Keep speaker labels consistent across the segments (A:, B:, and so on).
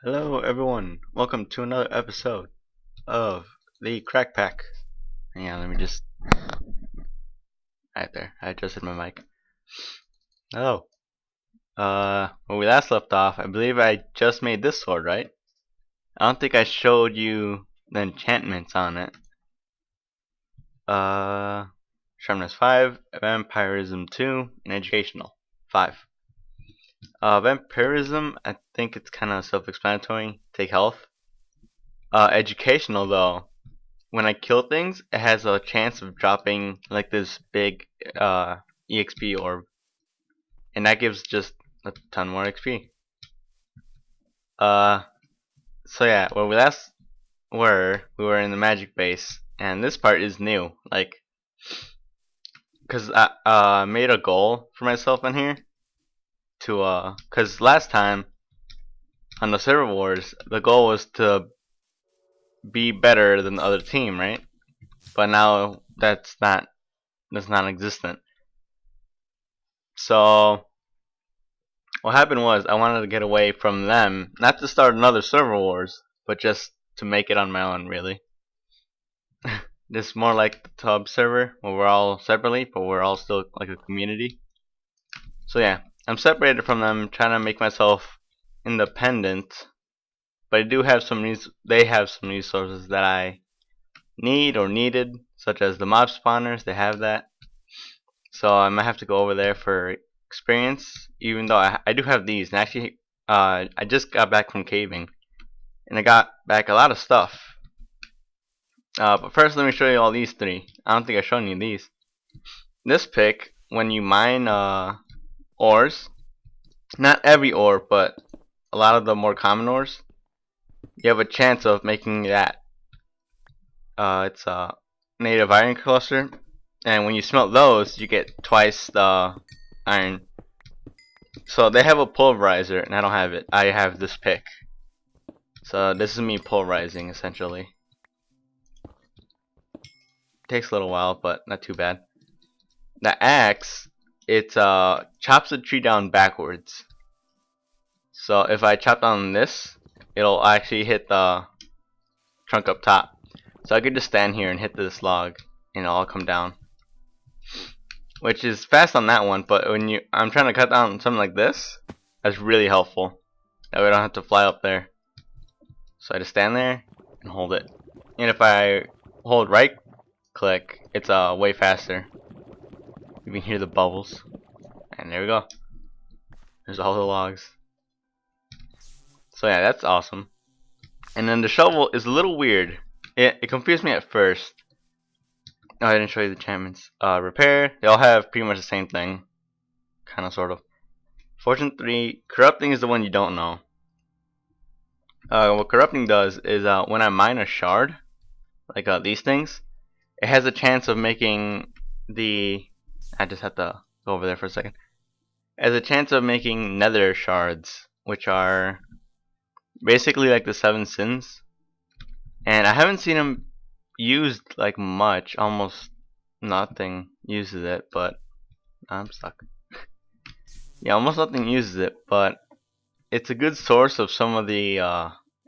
A: Hello everyone, welcome to another episode of the CrackPack. Hang on, let me just... Right there, I adjusted my mic. Hello. When we last left off, I believe I just made this sword, right? I don't think I showed you the enchantments on it. Sharpness 5, Vampirism 2, and Educational 5. Vampirism, I think it's kind of self-explanatory. Take health. Educational though, when I kill things, it has a chance of dropping like this big EXP orb, and that gives just a ton more XP. So yeah, where we last were, we were in the magic base, and this part is new. Like, cause I made a goal for myself in here to cause last time on the server wars, the goal was to be better than the other team, right? But now that's non-existent. So what happened was I wanted to get away from them, not to start another server wars, but just to make it on my own, really. This more like the tub server where we're all separately, but we're all still like a community. So yeah, I'm separated from them, trying to make myself independent. But I do have they have some resources that I need or needed, such as the mob spawners. They have that. So I might have to go over there for experience, even though I do have these. And actually, I just got back from caving, and I got back a lot of stuff. But first, let me show you all these three. I don't think I've shown you these. This pick, when you mine ores, not every ore, but a lot of the more common ores, you have a chance of making that. It's a native iron cluster. And when you smelt those, you get twice the iron. So they have a pulverizer, and I don't have it. I have this pick. So this is me pulverizing, essentially. Takes a little while, but not too bad. The axe, it chops the tree down backwards. So if I chop down this, it'll actually hit the trunk up top. So I could just stand here and hit this log, and it'll all come down. Which is fast on that one, but when I'm trying to cut down something like this, that's really helpful. That way I don't have to fly up there. So I just stand there and hold it. And if I hold right click, it's way faster. You can hear the bubbles. And there we go. There's all the logs. So yeah, that's awesome. And then the shovel is a little weird. It confused me at first. Oh, I didn't show you the enchantments. Repair, they all have pretty much the same thing. Kinda, sort of. Fortune 3, corrupting is the one you don't know. What corrupting does is when I mine a shard, like these things, it has a chance of making the... I just have to go over there for a second. It has a chance of making nether shards, which are basically like the 7 sins. And I haven't seen them used like much. Almost nothing uses it, but I'm stuck. Yeah, almost nothing uses it, but it's a good source of some of the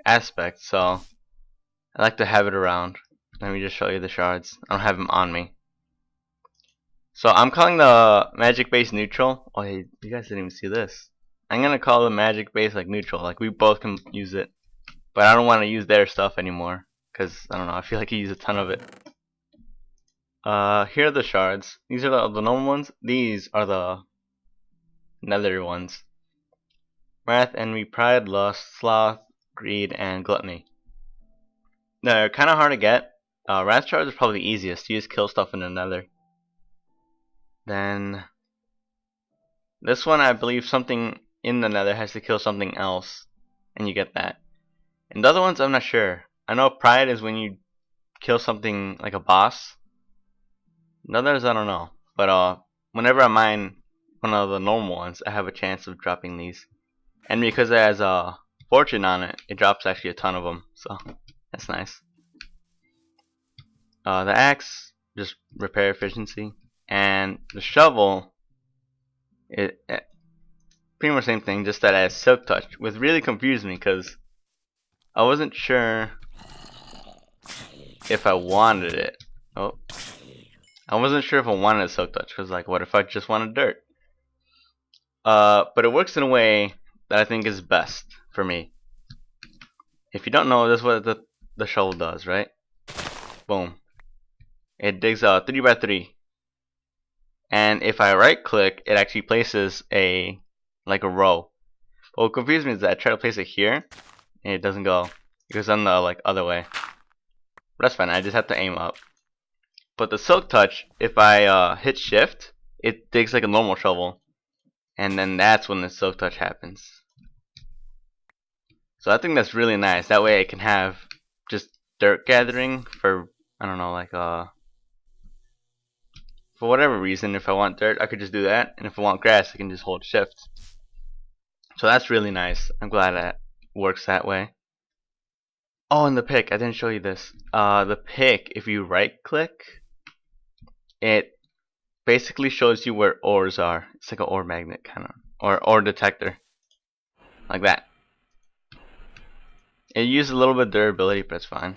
A: aspects, so I like to have it around. Let me just show you the shards. I don't have them on me. So I'm calling the magic base neutral. Oh, hey, you guys didn't even see this. I'm gonna call the magic base like neutral, like we both can use it. But I don't want to use their stuff anymore, because, I don't know, I feel like you use a ton of it. Here are the shards. These are the normal ones. These are the nether ones. Wrath, envy, pride, lust, sloth, greed, and gluttony. They're kind of hard to get. Wrath shards are probably the easiest. You just kill stuff in the nether. Then, this one, I believe something in the nether has to kill something else, and you get that. And the other ones, I'm not sure. I know pride is when you kill something like a boss. The others, I don't know. But whenever I mine one of the normal ones, I have a chance of dropping these. And because it has a fortune on it, it drops actually a ton of them. So that's nice. The axe, just repair efficiency. And the shovel, it pretty much the same thing, just that it has silk touch, which really confused me because I wasn't sure if I wanted it. Oh, I wasn't sure if I wanted a silk touch, because like, what if I just wanted dirt? But it works in a way that I think is best for me. If you don't know, this is what the shovel does, right? Boom. It digs a 3x3, and if I right click, it actually places a row. But what confused me is that I try to place it here, and it doesn't go. It goes on the other way. But that's fine. I just have to aim up. But the silk touch, if I hit shift, it digs like a normal shovel, and then that's when the silk touch happens. So I think that's really nice. That way I can have just dirt gathering for, I don't know, like for whatever reason. If I want dirt, I could just do that, and if I want grass, I can just hold shift. So that's really nice. I'm glad that works that way. Oh, and the pick, I didn't show you this. The pick, if you right click, it basically shows you where ores are. It's like an ore magnet kind of, or ore detector, like that. It uses a little bit of durability, but it's fine.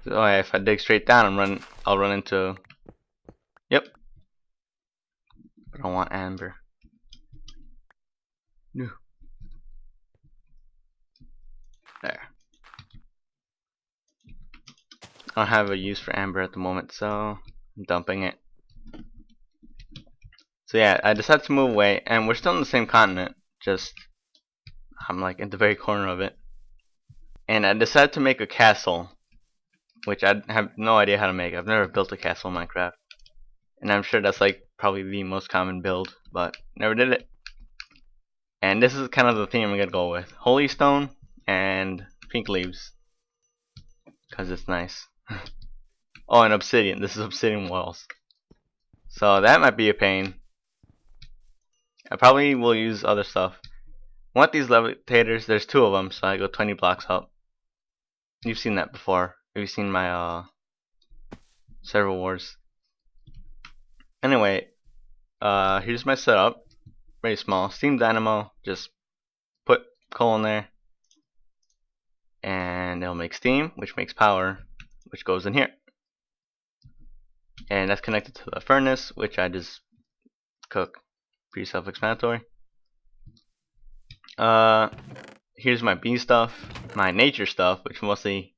A: So, oh yeah, if I dig straight down, I'll run into. Yep. But I don't want amber. No. There. I don't have a use for amber at the moment, so I'm dumping it. So yeah, I decided to move away, and we're still in the same continent. Just I'm like in the very corner of it. And I decided to make a castle, which I have no idea how to make. I've never built a castle in Minecraft, and I'm sure that's like probably the most common build, but never did it. And this is kind of the theme I'm gonna go with: holy stone and pink leaves, cause it's nice. Oh, and obsidian. This is obsidian walls, so that might be a pain. I probably will use other stuff. I want these levitators. There's 2 of them, so I go 20 blocks up. You've seen that before. Have you seen my server wars? Anyway, here's my setup. Very small. Steam dynamo. Just put coal in there, and it'll make steam, which makes power, which goes in here. And that's connected to the furnace, which I just cook. Pretty self-explanatory. Here's my bee stuff, my nature stuff, which mostly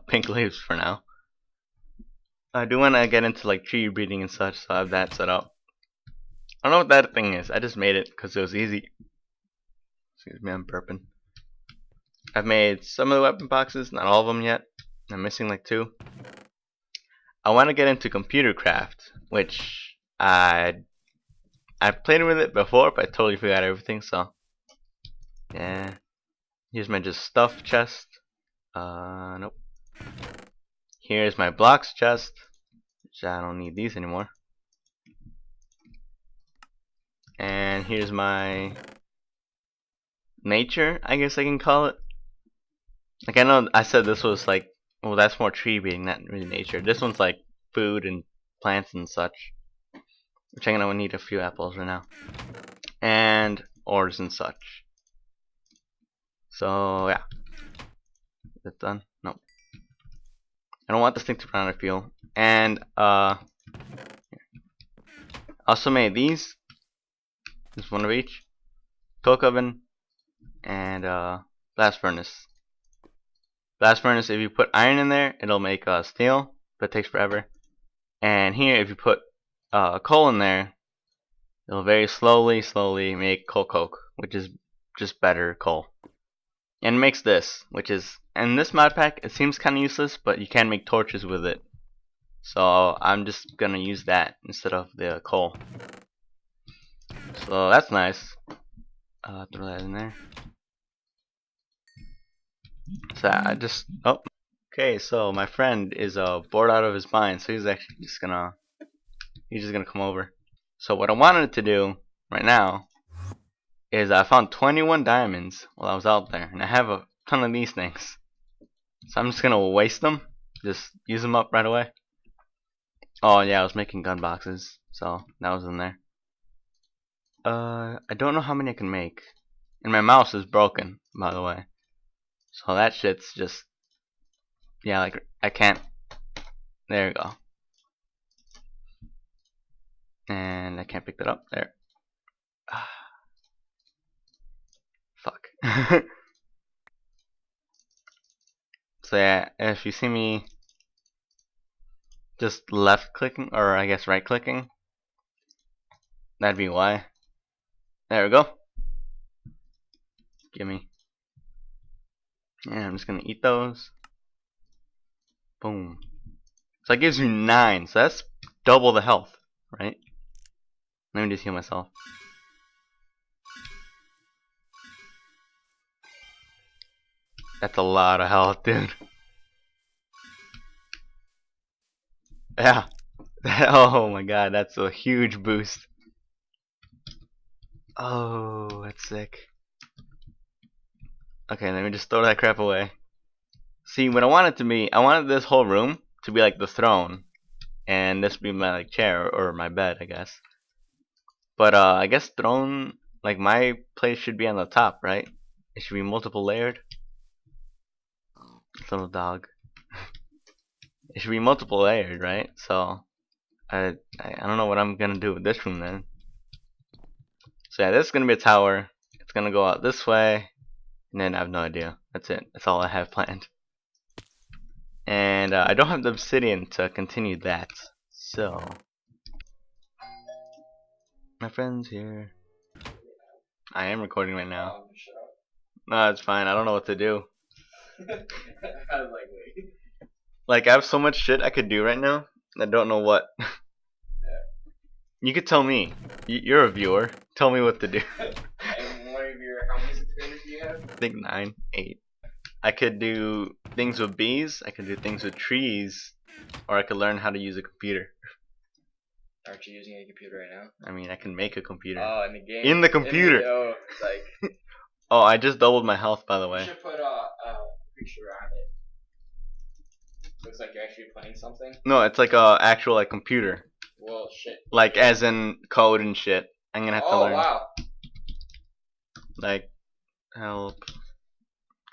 A: pink leaves for now. I do want to get into like tree breeding and such, so I have that set up. I don't know what that thing is. I just made it because it was easy. Excuse me, I'm burping. I've made some of the weapon boxes, not all of them yet. I'm missing like 2. I want to get into computer craft, which I've played with it before, but I totally forgot everything. So yeah, here's my just stuff chest. Nope. Here's my blocks chest, which I don't need these anymore. And here's my nature, I guess I can call it. Like, I know I said this was like, well, that's more tree breeding, not really nature. This one's like food and plants and such, which I'm gonna need a few apples right now, and ores and such. So yeah, is it done? Nope. I don't want this thing to run out of fuel. And also made these. Just 1 of each. Coke oven and blast furnace. Blast furnace, if you put iron in there, it'll make steel, but it takes forever. And here, if you put coal in there, it'll very slowly make coal coke, which is just better coal. And it makes this, which is, and this mod pack, it seems kind of useless, but you can make torches with it. So I'm just gonna use that instead of the coal. So that's nice. Throw that in there. So I just, oh, okay. So my friend is bored out of his mind, so he's actually just gonna come over. So what I wanted to do right now is I found 21 diamonds while I was out there, and I have a ton of these things. So I'm just gonna waste them, just use them up right away. Oh yeah, I was making gun boxes, so that was in there. I don't know how many I can make, and my mouse is broken, by the way. So that shit's just, yeah, like I can't. There you go. And I can't pick that up. There. Fuck. So yeah, if you see me just left clicking, or I guess right clicking, that'd be why. There we go. Gimme. Yeah, I'm just gonna eat those. Boom. So that gives you 9, so that's double the health, right? Let me just heal myself. That's a lot of health, dude. Yeah. Oh my god, that's a huge boost. Oh, that's sick. Okay, let me just throw that crap away. See, what I want it to be, I wanted this whole room to be like the throne, and this would be my like chair or my bed, I guess. But I guess throne, like my place should be on the top, right? It should be multiple layered. Little dog. It should be multiple layered, right? So I don't know what I'm gonna do with this room then. So yeah, this is gonna be a tower. It's gonna go out this way, and then I have no idea. That's it. That's all I have planned. And I don't have the obsidian to continue that. So my friend's here. I am recording right now. No, it's fine. I don't know what to do.
B: I was like, wait.
A: Like I have so much shit I could do right now. I don't know what.
B: Yeah.
A: You could tell me. You're a viewer. Tell me what to do.
B: And one of your, how many subscribers do you have?
A: I think 9, 8. I could do things with bees. I could do things with trees, or I could learn how to use a computer.
B: Aren't you using a computer right now?
A: I mean, I can make a computer.
B: Oh, in the game.
A: In the computer.
B: Oh, it's like.
A: Oh, I just doubled my health, by the way.
B: You should put a picture on it. Looks like you're actually playing something.
A: No, it's like a actual like computer.
B: Well, shit.
A: Like as in code and shit. I'm gonna have to learn.
B: Oh wow.
A: Like help.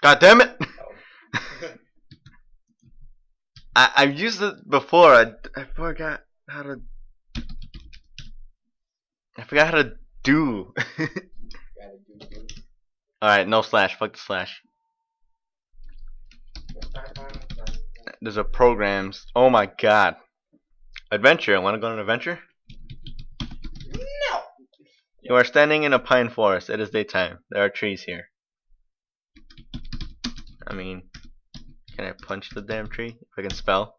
A: God damn it!
B: Oh.
A: I've used it before. I forgot how to. I forgot how to do. Alright, no slash. Fuck the slash. There's a programs. Oh my god. Adventure. I want to go on an adventure?
B: No!
A: You are standing in a pine forest. It is daytime. There are trees here. I mean, can I punch the damn tree? If I can spell.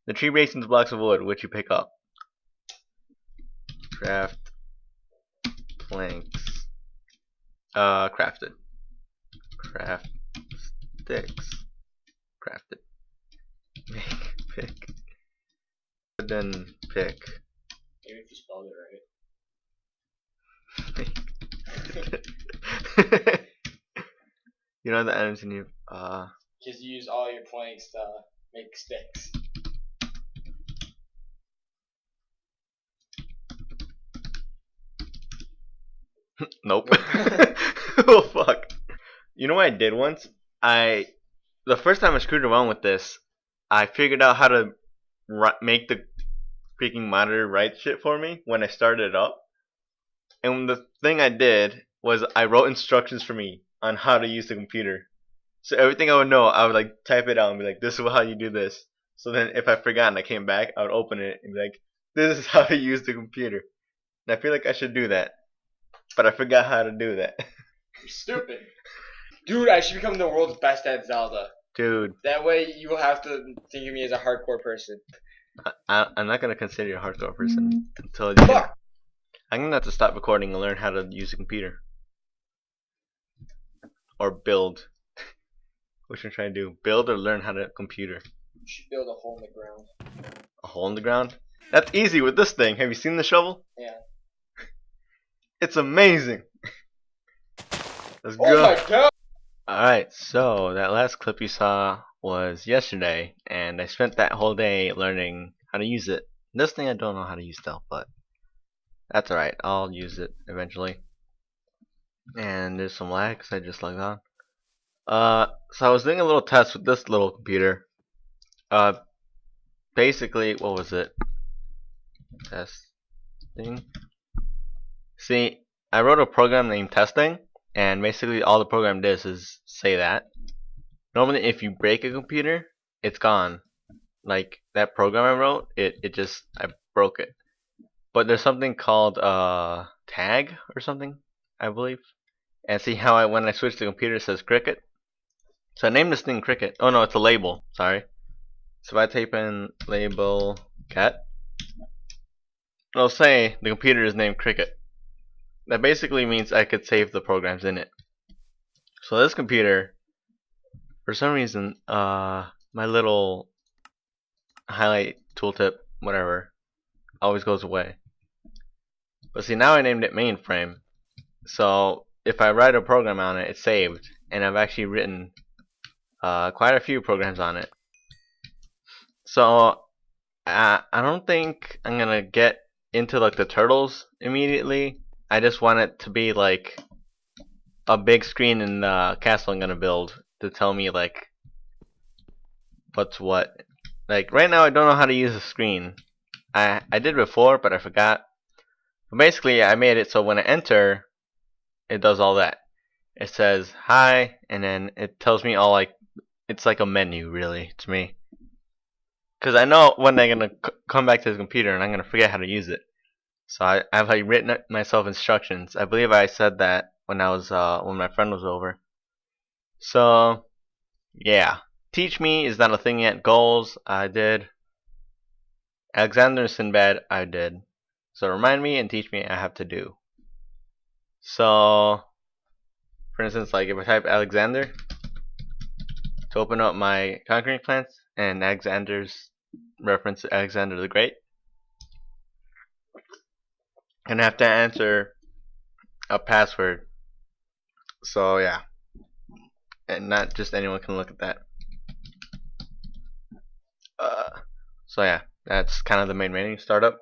A: The tree breaks into blocks of wood, which you pick up. Craft planks. Crafted. Craft sticks. Crafted. Make pick. Then pick.
B: Maybe if you spelled it right.
A: You know the items in you.
B: Because you use all your planks to make sticks.
A: Nope. Oh fuck. You know what I did once? The first time I screwed around with this, I figured out how to make the freaking monitor write shit for me when I started it up. And the thing I did was I wrote instructions for me on how to use the computer. So everything I would know, I would like type it out and be like, this is how you do this. So then if I forgot and I came back, I would open it and be like, this is how to use the computer. And I feel like I should do that. But I forgot how to do that.
B: You're stupid. Dude, I should become the world's best at Zelda.
A: Dude.
B: That way you will have to think of me as a hardcore person.
A: I'm not going to consider you a hardcore person until you
B: Fuck!
A: I'm going to have to stop recording and learn how to use a computer. Or build. What should I try to do? Build or learn how to computer?
B: You should build a hole in the ground.
A: A hole in the ground? That's easy with this thing. Have you seen the shovel?
B: Yeah.
A: It's amazing. Let's go.
B: Oh my god!
A: Alright, so that last clip you saw was yesterday, and I spent that whole day learning how to use it. This thing I don't know how to use still, but that's alright. I'll use it eventually. And there's some lag because I just logged on. So I was doing a little test with this little computer. Uh, Basically, what was it? Testing. See, I wrote a program named testing, and basically all the program does is say that. Normally, if you break a computer, it's gone. Like that program I wrote, I broke it. But there's something called tag or something, I believe. And see how when I switch the computer it says cricket. So I named this thing cricket. Oh no, it's a label. Sorry. So if I type in label cat, it'll say the computer is named cricket. That basically means I could save the programs in it. So this computer, for some reason, my little highlight tooltip, whatever, always goes away. But see, now I named it mainframe. So if I write a program on it, it's saved, and I've actually written quite a few programs on it. So I don't think I'm gonna get into like the turtles immediately. I just want it to be like a big screen in the castle I'm gonna build to tell me like what's what. Like right now I don't know how to use a screen. I did before, but I forgot. But basically I made it so when I enter, it does all that. It says hi, and then it tells me all like, it's like a menu really to me. Because I know when I'm gonna come back to the computer and I'm gonna forget how to use it. So I've like written myself instructions. I believe I said that when I was when my friend was over. So yeah, teach me is not a thing yet. Goals I did. Alexander and Sinbad I did. So remind me and teach me I have to do. So for instance, like if I type Alexander to open up my conquering plants and Alexander's reference to Alexander the Great, and I have to answer a password. So yeah, and not just anyone can look at that. So yeah, that's kind of the main menu. Startup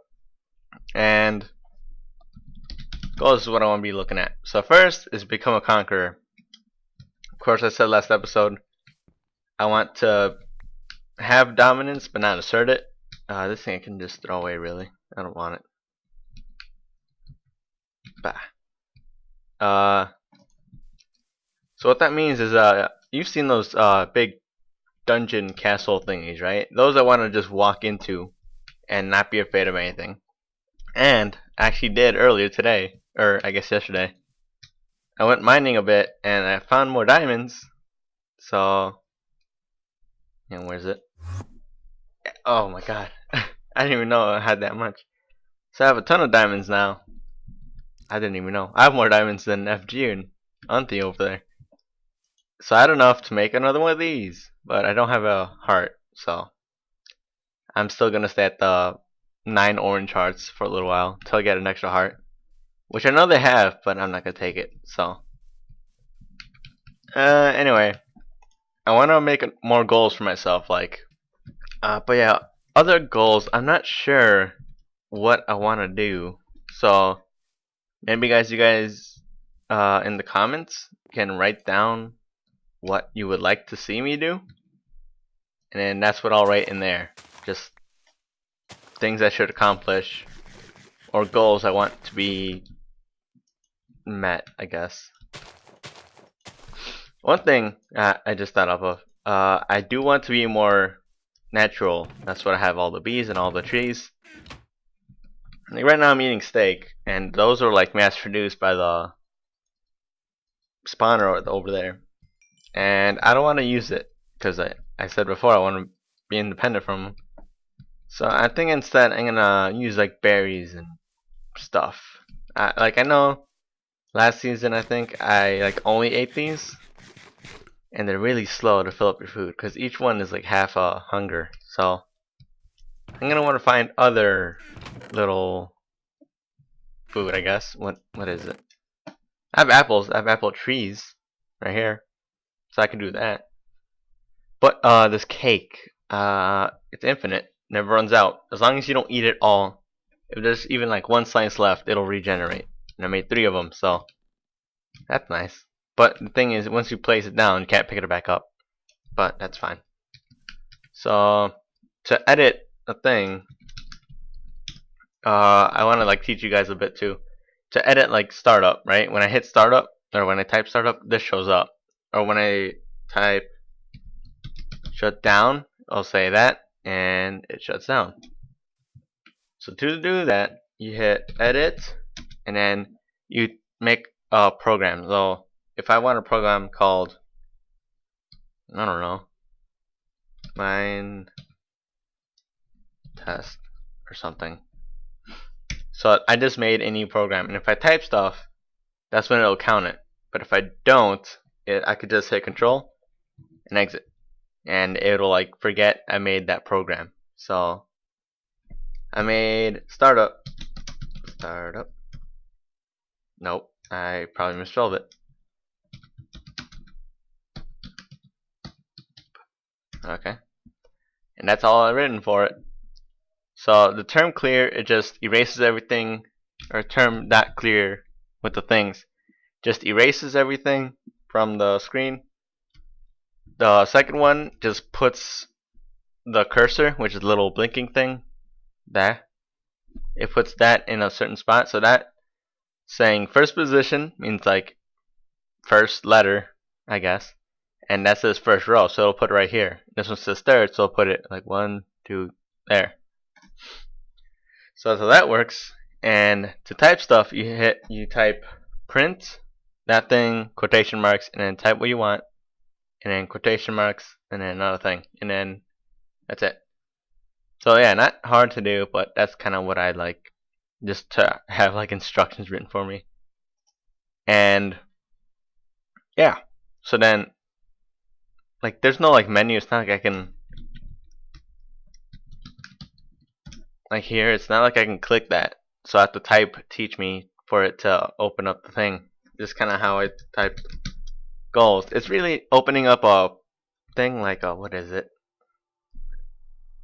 A: and goals is what I want to be looking at. So first is become a conqueror. Of course, I said last episode I want to have dominance but not assert it. This thing I can just throw away really. I don't want it. Bah. So what that means is you've seen those big dungeon castle thingies, right? Those I want to just walk into and not be afraid of anything. And I actually did earlier today, or I guess yesterday. I went mining a bit and I found more diamonds. So, and where's it? Oh my god. I didn't even know I had that much. So I have a ton of diamonds now. I didn't even know. I have more diamonds than FG and Auntie over there. So I had enough to make another one of these. But I don't have a heart, so I'm still gonna stay at the 9 orange hearts for a little while until I get an extra heart, which I know they have, but I'm not gonna take it. So anyway, I want to make more goals for myself, like but yeah, other goals I'm not sure what I want to do. So maybe you guys in the comments can write down what you would like to see me do, and then that's what I'll write in there. Just things I should accomplish or goals I want to be met, I guess. One thing I just thought of, I do want to be more natural. That's what I have all the bees and all the trees. Like right now I'm eating steak, and those are like mass produced by the spawner over there. And I don't want to use it because I said before I want to be independent from them. So I think instead I'm gonna use like berries and stuff. Like I know last season I think I like only ate these, and they're really slow to fill up your food because each one is like half a hunger. So I'm gonna want to find other little food, I guess. What is it? I have apples. I have apple trees right here, so I can do that. But this cake, it's infinite. Never runs out. As long as you don't eat it all. If there's even like one slice left, it'll regenerate. And I made 3 of them, so that's nice. But the thing is, once you place it down, you can't pick it back up. But that's fine. So to edit a thing, I want to like teach you guys a bit too. To edit like startup, right? When I hit startup, or when I type startup, this shows up. Or when I type shut down, I'll say that, and it shuts down. So to do that, you hit edit, and then you make a program. So if I want a program called, I don't know, mine test or something. So I just made a new program, and if I type stuff, that's when it'll count it. But if I don't, I could just hit control and exit, and it'll like forget I made that program. So I made startup. Nope, I probably misspelled it. Okay, and that's all I've written for it. So the term clear, it just erases everything, or term not clear with the things, just erases everything from the screen. The second one just puts the cursor, which is a little blinking thing, there. It puts that in a certain spot, so that saying first position means like first letter, I guess, and that says first row, so it'll put it right here. This one says third, so it'll put it like 1, 2, there. So that's how that works. And to type stuff, you type print, that thing, quotation marks, and then type what you want, and then quotation marks, and then another thing, and then that's it. So yeah, not hard to do, but that's kind of what I like, just to have like instructions written for me. And yeah, so then like there's no like menu. It's not like I can like here. It's not like I can click that. So I have to type teach me for it to open up the thing. This is kind of how I type goals. It's really opening up a thing like a, what is it?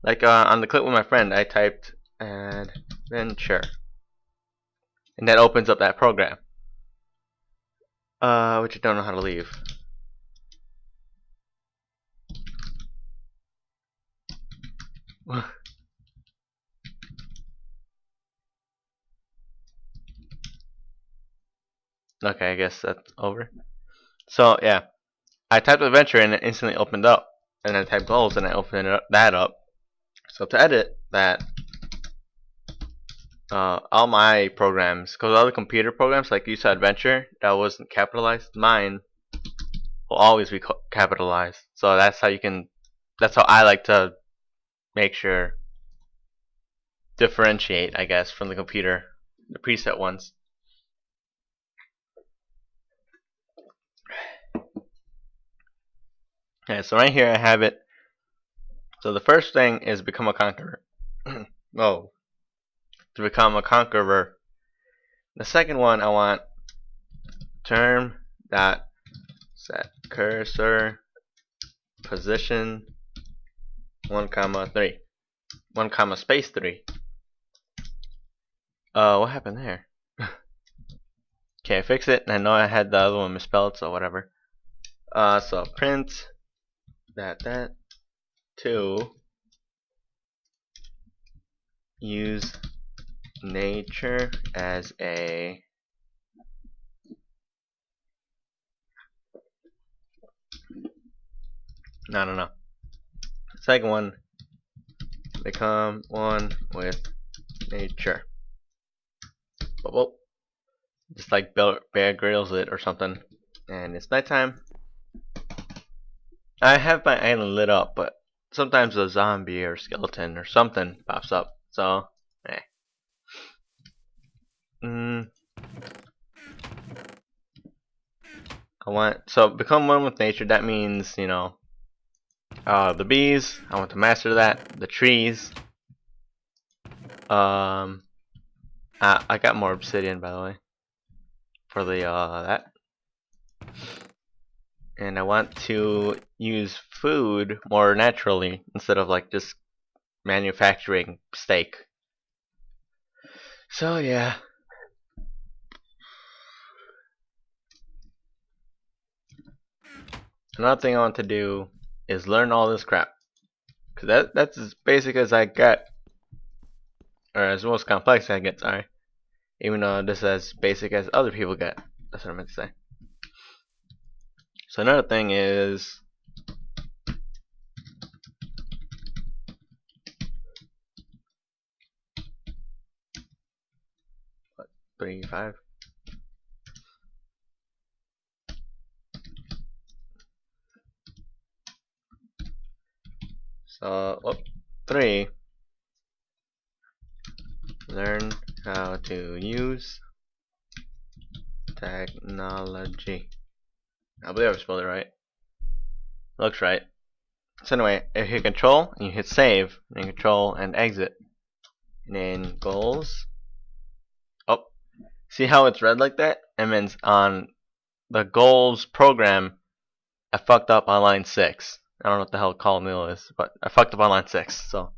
A: Like on the clip with my friend, I typed adventure, and that opens up that program, which I don't know how to leave. Okay, I guess that's over. So yeah, I typed adventure and it instantly opened up, and I typed goals and I opened that up. So to edit that, all my programs, because all the computer programs, like you said adventure, that wasn't capitalized, mine will always be capitalized. So that's how you can, that's how I like to make sure, differentiate, I guess, from the computer, the preset ones. Okay, so right here I have it. So the first thing is become a conqueror. Oh, to become a conqueror. The second one I want term dot set cursor position 1, 3, 1, space 3. What happened there? Okay, I fixed it, and I know I had the other one misspelled, so whatever. So print that to use nature as a I don't know. Second one, become one with nature. Whoa. Just like Bear Grylls it or something. And it's nighttime. I have my island lit up, but sometimes a zombie or skeleton or something pops up. So, eh. So become one with nature. That means, you know, the bees. I want to master that. The trees. I got more obsidian, by the way, for the that. And I want to use food more naturally instead of like just manufacturing steak. So yeah. another thing I want to do is learn all this crap, cause that's as basic as I get, or as most complex as I get. Sorry, even though this is as basic as other people get. That's what I meant to say. So another thing is 3, 5. So, 3. Learn how to use technology. I believe I spelled it right. Looks right. So anyway, if you hit control and you hit save, and control and exit, and then goals. Oh, see how it's red like that? It means on the goals program, I fucked up on line 6. I don't know what the hell call nil is, but I fucked up on line 6. So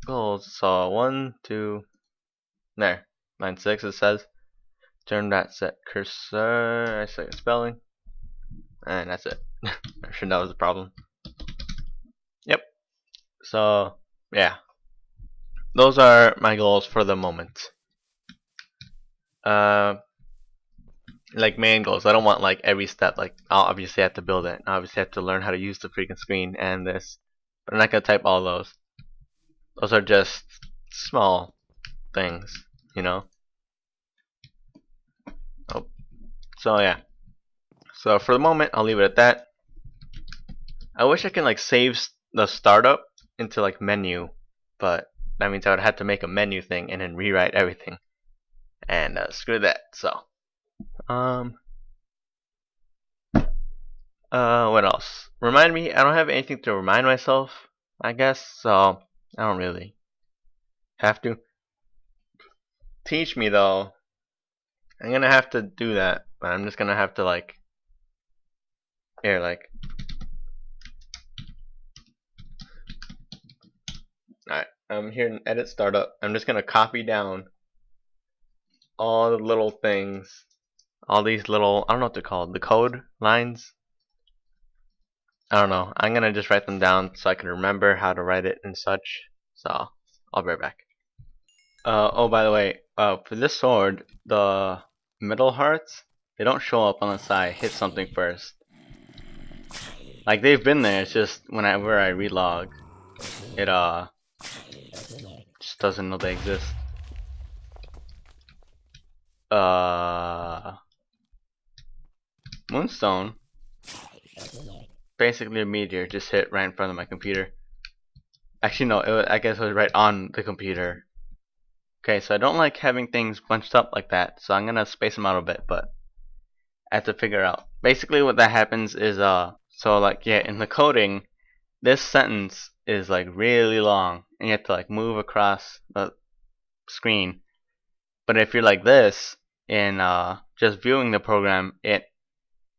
A: goals. So 1, 2, there. Line 6 it says. Turn that set cursor. I say spelling, and that's it. I'm sure that was the problem. Yep. So yeah, those are my goals for the moment. Like main goals. I don't want like every step. Like I'll obviously have to build it. I obviously have to learn how to use the freaking screen and this. But I'm not gonna type all those. Those are just small things, you know. Oh, so yeah. So for the moment, I'll leave it at that. I wish I can like save the startup into like menu, but that means I would have to make a menu thing and then rewrite everything. And screw that. So what else? Remind me, I don't have anything to remind myself, I guess, so I don't really have to. Teach me though. I'm gonna have to do that, but I'm just gonna have to like here, like alright, I'm here in edit startup. I'm just gonna copy down all the little things, all these little, I don't know what they're called, the code lines. I don't know. I'm gonna just write them down so I can remember how to write it and such. So I'll be right back. Oh, by the way, for this sword, the middle hearts, they don't show up unless I hit something first. Like they've been there. It's just whenever I relog, it just doesn't know they exist. Moonstone, basically a meteor just hit right in front of my computer. Actually, no, I guess it was right on the computer. Okay, so I don't like having things bunched up like that, so I'm gonna space them out a bit, but I have to figure out. Basically, what that happens is, so like, yeah, in the coding, this sentence is like really long, and you have to like move across the screen. But if you're like this, in just viewing the program, it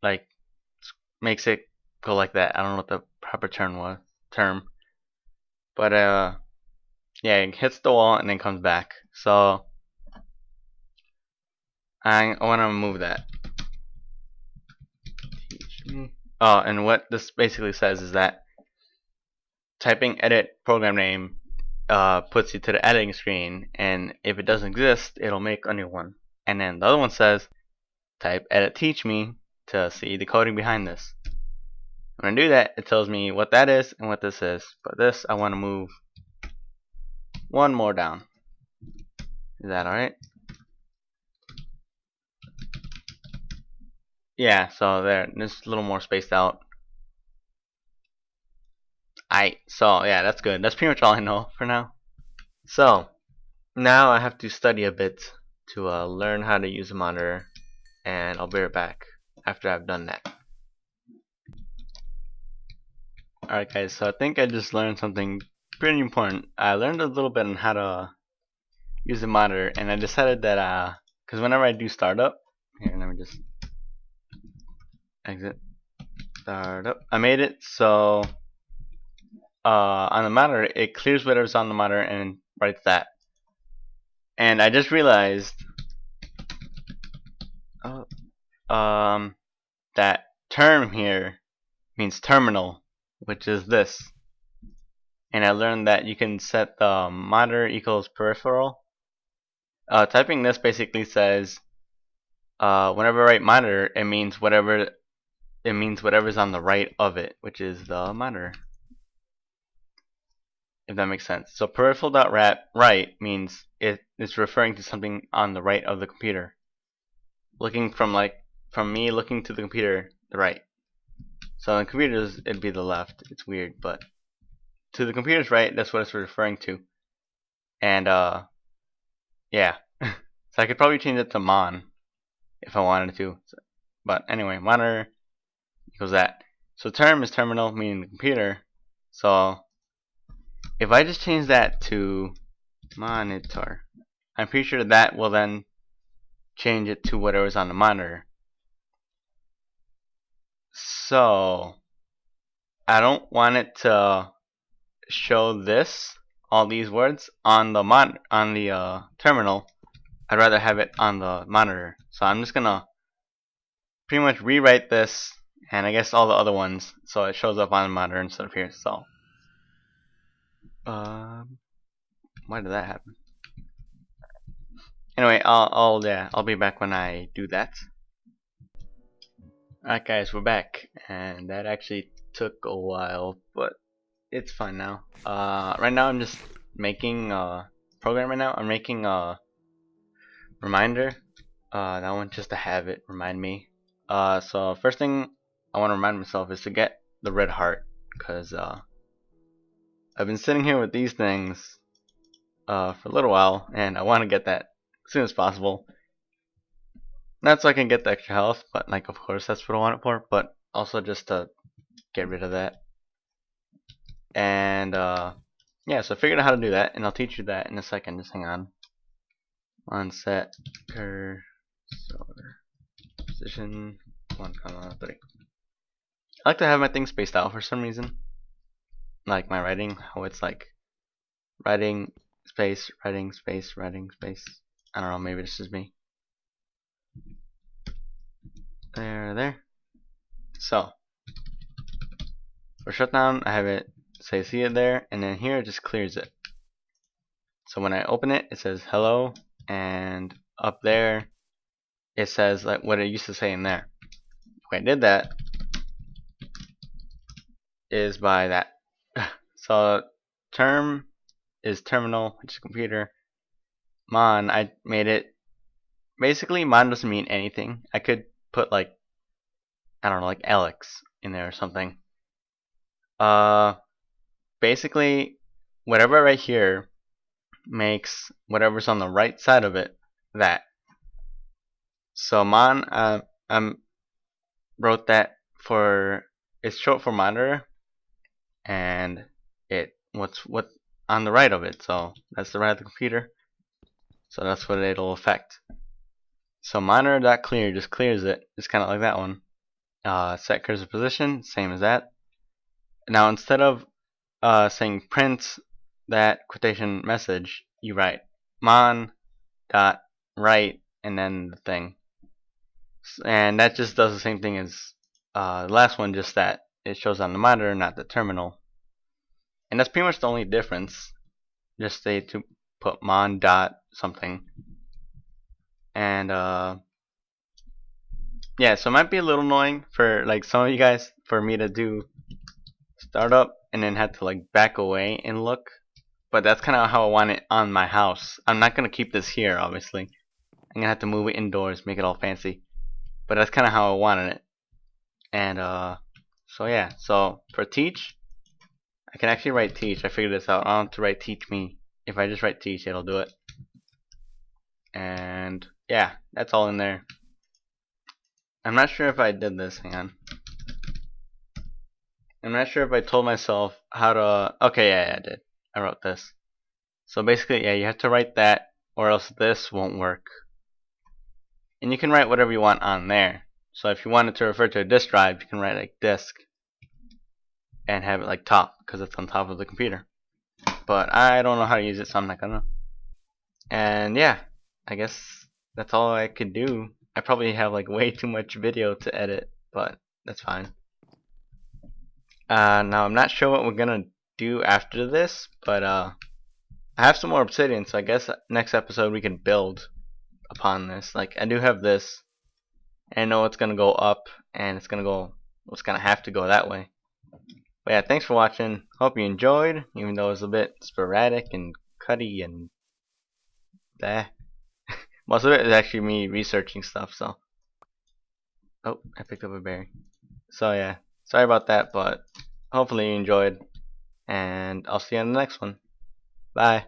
A: like makes it go like that. I don't know what the proper term, but yeah, it hits the wall and then comes back. So I want to move that. Teach me. Oh, and what this basically says is that typing edit program name puts you to the editing screen, and if it doesn't exist, it'll make a new one. And then the other one says type edit teach me to see the coding behind this. When I do that, it tells me what that is and what this is. But this, I want to move one more down. Is that alright? Yeah, so there, this is a little more spaced out. So yeah, that's good. That's pretty much all I know for now. So now I have to study a bit to learn how to use a monitor, and I'll be right back after I've done that. Alright guys, so I think I just learned something pretty important. I learned a little bit on how to use a monitor, and I decided that because whenever I do startup, here, let me just exit startup. I made it so on the monitor it clears whatever's on the monitor and writes that. And I just realized that term here means terminal, which is this. And I learned that you can set the monitor equals peripheral. Typing this basically says whenever I write monitor, it means whatever's on the right of it, which is the monitor. If that makes sense. So peripheral.right means it's referring to something on the right of the computer. Looking from me looking to the computer, the right. So on the computers it'd be the left. It's weird, but to the computer's right, that's what it's referring to. And yeah. So I could probably change it to mon if I wanted to. But anyway, monitor equals that. So term is terminal, meaning the computer. So if I just change that to monitor, I'm pretty sure that will then change it to whatever's on the monitor. So I don't want it to show all these words on the terminal. I'd rather have it on the monitor. So I'm just gonna pretty much rewrite this and I guess all the other ones so it shows up on the monitor instead of here. So why did that happen? Anyway, I'll be back when I do that. Alright guys, we're back, and that actually took a while, but it's fine now. Right now I'm just making a program right now. I'm making a reminder. That one just to have it remind me. So first thing I want to remind myself is to get the red heart, because I've been sitting here with these things for a little while, and I want to get that as soon as possible. Not so I can get the extra health, but like of course that's what I want it for, but also just to get rid of that. And yeah, so I figured out how to do that, and I'll teach you that in a second. Just hang on. On set cursor position 1,3. I like to have my things spaced out for some reason. Like my writing, how it's like writing space, writing space, writing space. I don't know, maybe this is me. There. So for shutdown, I have it say see it there, and then here it just clears it. So when I open it, it says hello, and up there it says like what it used to say in there. If I did that, is by that. So term is terminal, which is computer. Mon, I made it. Basically, mon doesn't mean anything. I could put like, I don't know, like Alex in there or something. Basically, whatever right here makes whatever's on the right side of it that. So mon, wrote that for, it's short for monitor, and what's on the right of it. So that's the right of the computer. So that's what it'll affect. So monitor.clear just clears it. It's kind of like that one. Set cursor position, same as that. Now instead of saying print that quotation message, you write mon.write and then the thing. And that just does the same thing as the last one, just that it shows on the monitor, not the terminal. And that's pretty much the only difference. Just say to put mon dot something. And yeah, so it might be a little annoying for like some of you guys for me to do startup and then have to like back away and look. But that's kind of how I want it on my house. I'm not gonna keep this here, obviously. I'm gonna have to move it indoors, make it all fancy. But that's kind of how I wanted it. And so yeah, so for teach, I can actually write teach. I figured this out. I don't have to write teach me. If I just write teach, it'll do it. And yeah, that's all in there. I'm not sure if I did this. Hang on. I'm not sure if I told myself how to. Okay, yeah, I did. I wrote this. So basically, yeah, you have to write that, or else this won't work. And you can write whatever you want on there. So if you wanted to refer to a disk drive, you can write like disk and have it like top, because it's on top of the computer. But I don't know how to use it, so I'm not gonna. And yeah, I guess that's all I could do. I probably have like way too much video to edit, but that's fine. Now I'm not sure what we're gonna do after this, but I have some more obsidian, so I guess next episode we can build upon this. Like, I do have this, and I know it's gonna go up, and it's gonna have to go that way. But yeah, thanks for watching. Hope you enjoyed, even though it was a bit sporadic and cutty and bleh. Most of it is actually me researching stuff, so. Oh, I picked up a berry. So yeah, sorry about that, but hopefully you enjoyed, and I'll see you on the next one. Bye.